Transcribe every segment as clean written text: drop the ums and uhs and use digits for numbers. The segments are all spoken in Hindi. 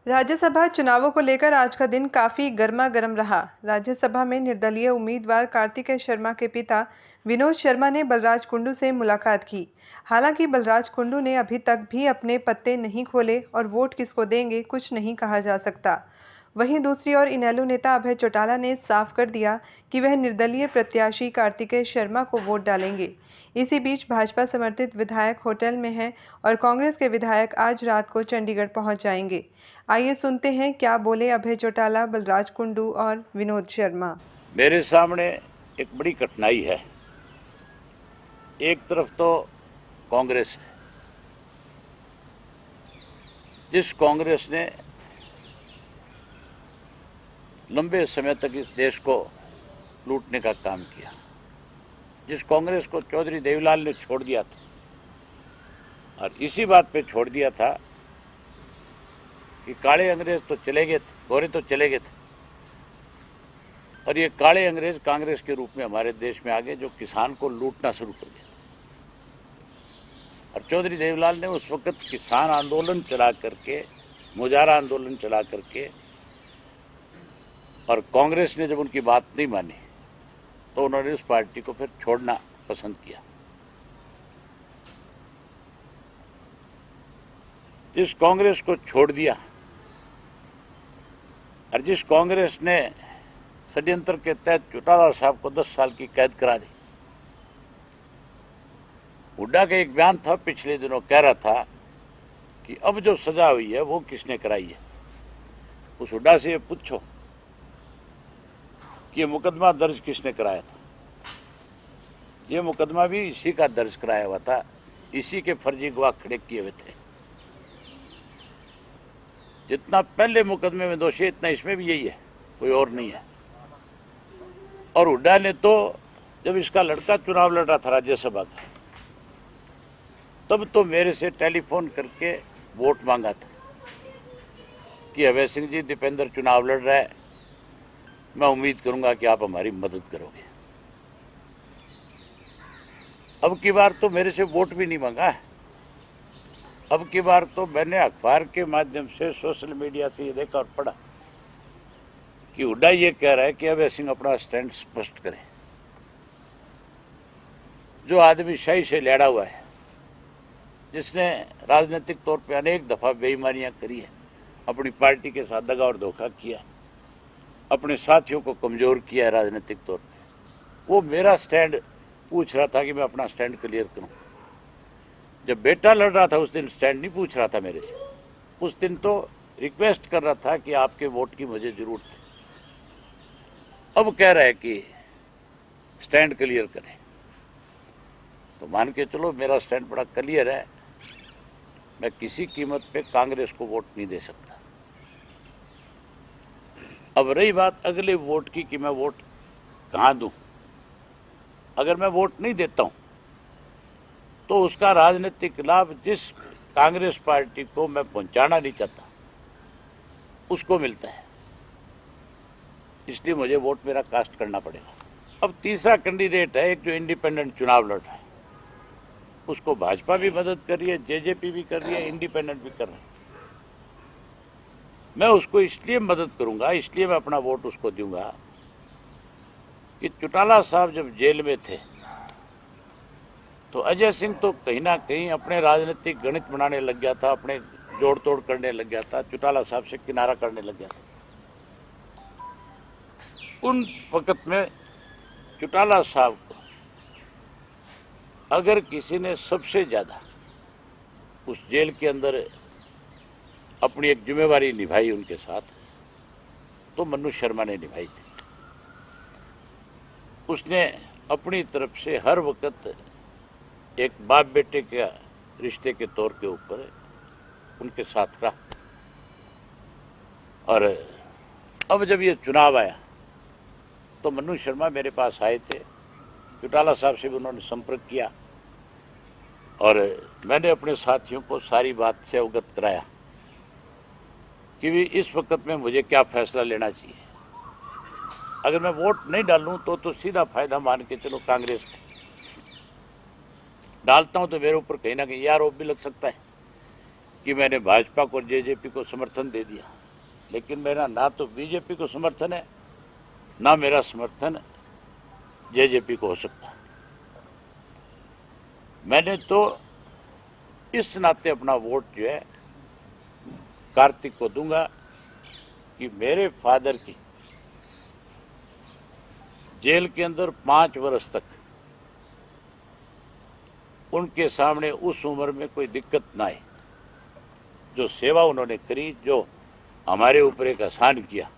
राज्यसभा चुनावों को लेकर आज का दिन काफी गर्मागर्म रहा। राज्यसभा में निर्दलीय उम्मीदवार कार्तिकेय शर्मा के पिता विनोद शर्मा ने बलराज कुंडू से मुलाकात की। हालांकि बलराज कुंडू ने अभी तक भी अपने पत्ते नहीं खोले और वोट किसको देंगे कुछ नहीं कहा जा सकता। वहीं दूसरी ओर इनेलो नेता अभय चौटाला ने साफ कर दिया कि वह निर्दलीय प्रत्याशी कार्तिकेय शर्मा को वोट डालेंगे। इसी बीच भाजपा समर्थित विधायक होटल में हैं और कांग्रेस के विधायक आज रात को चंडीगढ़ पहुंच जाएंगे। आइए सुनते हैं क्या बोले अभय चौटाला, बलराज कुंडू और विनोद शर्मा। मेरे सामने एक बड़ी कठिनाई है। एक तरफ तो कांग्रेस है, जिस कांग्रेस ने लंबे समय तक इस देश को लूटने का काम किया, जिस कांग्रेस को चौधरी देवीलाल ने छोड़ दिया था और इसी बात पे छोड़ दिया था कि काले अंग्रेज तो चले गए थे, गोरे तो चले गए थे और ये काले अंग्रेज कांग्रेस के रूप में हमारे देश में आ गए, जो किसान को लूटना शुरू कर दिया। और चौधरी देवीलाल ने उस वक्त किसान आंदोलन चला करके, मुजाहरा आंदोलन चला करके, और कांग्रेस ने जब उनकी बात नहीं मानी तो उन्होंने उस पार्टी को फिर छोड़ना पसंद किया। जिस कांग्रेस को छोड़ दिया और जिस कांग्रेस ने षड्यंत्र के तहत चौटाला साहब को 10 साल की कैद करा दी। हुड्डा का एक बयान था पिछले दिनों, कह रहा था कि अब जो सजा हुई है वो किसने कराई है। उस हुड्डा से ये पूछो कि ये मुकदमा दर्ज किसने कराया था। ये मुकदमा भी इसी का दर्ज कराया हुआ था, इसी के फर्जी गवाह खड़े किए हुए थे। जितना पहले मुकदमे में दोषी इतना इसमें भी यही है, कोई और नहीं है। और हुड्डा ने तो जब इसका लड़का चुनाव लड़ रहा था राज्यसभा का, तब तो मेरे से टेलीफोन करके वोट मांगा था कि अभय सिंह जी, दीपेंद्र चुनाव लड़ रहा है, मैं उम्मीद करूंगा कि आप हमारी मदद करोगे। अब की बार तो मेरे से वोट भी नहीं मांगा है। अब की बार तो मैंने अखबार के माध्यम से, सोशल मीडिया से ये देखा और पढ़ा कि हुड्डा ये कह रहा है कि अभय सिंह अपना स्टैंड स्पष्ट करे। जो आदमी शाही से लड़ा हुआ है, जिसने राजनीतिक तौर पे अनेक दफा बेईमानियां करी है, अपनी पार्टी के साथ दगा और धोखा किया, अपने साथियों को कमजोर किया है राजनीतिक तौर पे, वो मेरा स्टैंड पूछ रहा था कि मैं अपना स्टैंड क्लियर करूं। जब बेटा लड़ रहा था उस दिन स्टैंड नहीं पूछ रहा था मेरे से, उस दिन तो रिक्वेस्ट कर रहा था कि आपके वोट की मुझे जरूरत है। अब कह रहा है कि स्टैंड क्लियर करें, तो मान के चलो मेरा स्टैंड बड़ा क्लियर है। मैं किसी कीमत पे कांग्रेस को वोट नहीं दे सकता। अब रही बात अगले वोट की कि मैं वोट कहां दूं। अगर मैं वोट नहीं देता हूं तो उसका राजनीतिक लाभ जिस कांग्रेस पार्टी को मैं पहुंचाना नहीं चाहता उसको मिलता है, इसलिए मुझे वोट मेरा कास्ट करना पड़ेगा। अब तीसरा कैंडिडेट है एक जो इंडिपेंडेंट चुनाव लड़ रहा है, उसको भाजपा भी मदद कर रही है, जेजेपी भी कर रही है, इंडिपेंडेंट भी कर रहा है। मैं उसको इसलिए मदद करूंगा, इसलिए मैं अपना वोट उसको दूंगा कि चौटाला साहब जब जेल में थे तो अजय सिंह तो कहीं ना कहीं अपने राजनीतिक गणित बनाने लग गया था, अपने जोड़ तोड़ करने लग गया था, चौटाला साहब से किनारा करने लग गया था। उन वक्त में चौटाला साहब को अगर किसी ने सबसे ज्यादा उस जेल के अंदर अपनी एक जिम्मेवारी निभाई उनके साथ, तो मनु शर्मा ने निभाई थी। उसने अपनी तरफ से हर वक्त एक बाप बेटे के रिश्ते के तौर के ऊपर उनके साथ रहा। और अब जब ये चुनाव आया तो मनु शर्मा मेरे पास आए थे, चौटाला साहब से भी उन्होंने संपर्क किया और मैंने अपने साथियों को सारी बात से अवगत कराया कि भी इस वक्त में मुझे क्या फैसला लेना चाहिए। अगर मैं वोट नहीं डालूं तो सीधा फायदा मान के चलो कांग्रेस का, डालता हूं तो मेरे ऊपर कहीं ना कहीं आरोप भी लग सकता है कि मैंने भाजपा को, जेजेपी को समर्थन दे दिया। लेकिन मेरा ना तो बीजेपी को समर्थन है, ना मेरा समर्थन जेजेपी को हो सकता। मैंने तो इस नाते अपना वोट जो है कार्तिक को दूंगा कि मेरे फादर की जेल के अंदर 5 वर्ष तक उनके सामने उस उम्र में कोई दिक्कत ना आए। जो सेवा उन्होंने करी, जो हमारे ऊपर एक एहसान किया,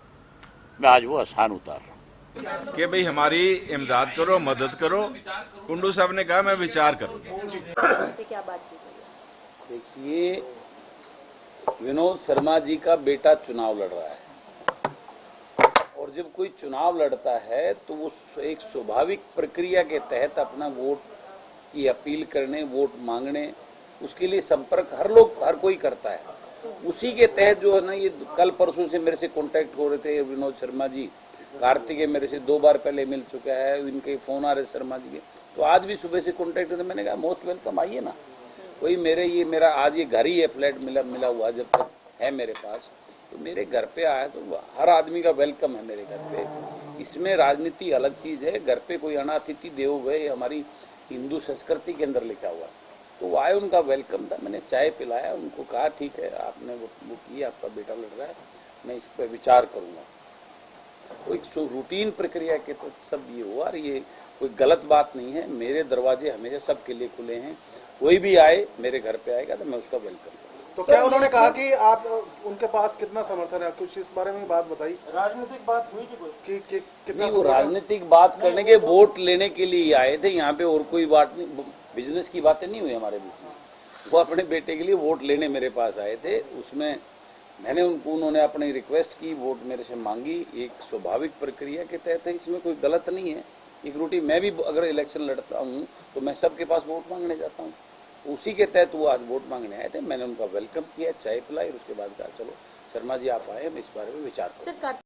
मैं आज वो एहसान उतार रहा हूं कि भाई हमारी इमदाद करो, मदद करो। कुंडू साहब ने कहा मैं विचार करूंगा। क्या बातचीत हुई? देखिए, विनोद शर्मा जी का बेटा चुनाव लड़ रहा है और जब कोई चुनाव लड़ता है तो वो एक स्वाभाविक प्रक्रिया के तहत अपना वोट की अपील करने, वोट मांगने, उसके लिए संपर्क हर कोई करता है। उसी के तहत जो है ना, ये कल परसों से मेरे से कांटेक्ट हो रहे थे विनोद शर्मा जी। कार्तिक मेरे से 2 बार पहले मिल चुका है, इनके फोन आ रहे शर्मा जी के, तो आज भी सुबह से कांटेक्ट थे। मैंने कहा मोस्ट वेलकम, आइए ना। कोई मेरा आज ये घर ही है, फ्लैट मिला हुआ जब तक है मेरे पास, तो मेरे घर पे आया तो हर आदमी का वेलकम है मेरे घर पे। इसमें राजनीति अलग चीज़ है। घर पे कोई अनातिथि देवो भव हमारी हिंदू संस्कृति के अंदर लिखा हुआ है। तो वो आए, उनका वेलकम था। मैंने चाय पिलाया, उनको कहा ठीक है आपने वो किया, आपका बेटा लड़ रहा है, मैं इस पर विचार करूँगा। तो एक रूटीन प्रक्रिया के तो सब ये हुआ, और ये कोई गलत बात नहीं है। मेरे दरवाजे हमेशा सबके लिए खुले हैं। कोई भी आए मेरे घर पे आएगा तो मैं उसका वेलकम करूँगा। तो क्या उन्होंने कहा कि आप उनके पास कितना समर्थन है, कुछ इस बारे में बात बताई? राजनीतिक बात हुई कि कितना? नहीं, वो राजनीतिक बात करने के, वोट लेने के लिए आए थे यहाँ पे, और कोई बात नहीं, बिजनेस की बातें नहीं हुई हमारे बीच में। वो अपने बेटे के लिए वोट लेने मेरे पास आए थे। उसमें मैंने उन्होंने अपनी रिक्वेस्ट की, वोट मेरे से मांगी, एक स्वाभाविक प्रक्रिया के तहत है, इसमें कोई गलत नहीं है। एक रूटीन, मैं भी अगर इलेक्शन लड़ता हूँ तो मैं सबके पास वोट मांगने जाता हूँ, उसी के तहत वो आज वोट मांगने आए थे। मैंने उनका वेलकम किया, चाय पिलाई, और उसके बाद कहा चलो शर्मा जी आप आए, हम इस बारे में विचार करें।